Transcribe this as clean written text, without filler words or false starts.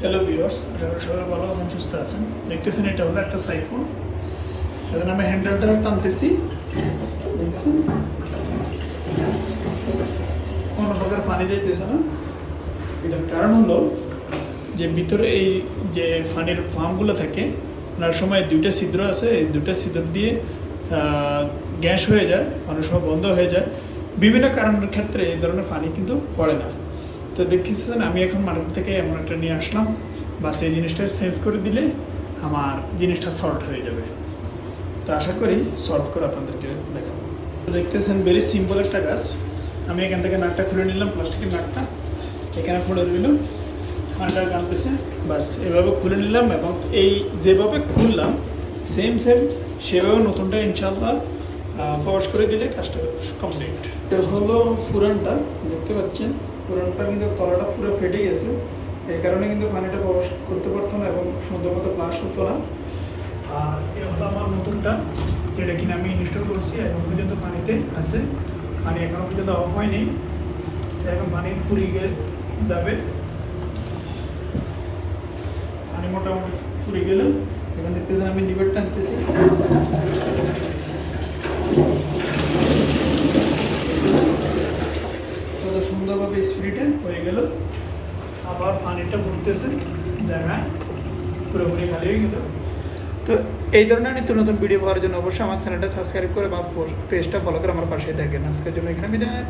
Hello viewers, আশা করি সবাই ভালো আছেন, সুস্থ আছেন। দেখতেছেন এটা হলো একটা সাইফোন। এখন আমি হ্যান্ডেলটা টানতেছি, দেখতেছেন কোনো প্রকার পানি যাইতেছে না। এটার কারণ হলো যে ভিতরে এই যে পানির পাম্পগুলো থাকে, ওনার সময় দুইটা ছিদ্র আছে, এই দুইটা ছিদ্র দিয়ে গ্যাস হয়ে যায়, অনেক সময় বন্ধ হয়ে যায়। বিভিন্ন কারণের ক্ষেত্রে এই ধরনের পানি কিন্তু পড়ে না। তো দেখতেছেন আমি এখন মার্কেট থেকে এমন একটা নিয়ে আসলাম, বা সেই জিনিসটা চেঞ্জ করে দিলে আমার জিনিসটা সল্ভ হয়ে যাবে। তো আশা করি সলভ করে আপনাদেরকে দেখাবো। দেখতেছেন ভেরি সিম্পল একটা কাজ। আমি এখান থেকে নাটটা খুলে নিলাম, প্লাস্টিকের নাটটা এখানে খুলে দিলাম, ফানটা টানতেছে, বাস এভাবে খুলে নিলাম। এবং এই যেভাবে খুললাম সেম সেভাবে নতুনটা ইনশাল্লাহ প্রবেশ করে দিলে কাজটা কমপ্লিট। এটা হলো পুরানটা, দেখতে পাচ্ছেন পুরানটা কিন্তু তলাটা পুরো ফেটে গেছে, এই কারণে কিন্তু পানিটা প্রবেশ করতে পারতো না এবং সুন্দর মতো ফ্লাশ হতো না। আর এ হলো আমার নতুনটা, যেটা কিনা আমি ইনস্টল করছি, এখন পর্যন্ত পানিতে আছে, পানি এখনও পর্যন্ত অফ হয়নি। এখন পানি ফুরিয়ে যাবে, পানি মোটামুটি ফুরিয়ে গেলে এখান দেখতেছেন আমি লিভার টানতেছি, তত সুন্দরভাবে স্পিডে হয়ে গেল। আবার পানিটা ভরতেছে, জায়গায় পুরোপুরি খালি হয়ে গেল। তো এই ধরনের নিত্য নতুন ভিডিও পাওয়ার জন্য অবশ্যই আমার চ্যানেলটা সাবস্ক্রাইব করে বা পেজটা ফলো করে আমার পাশে থাকেন। আজকের জন্য এখানে বিদায়।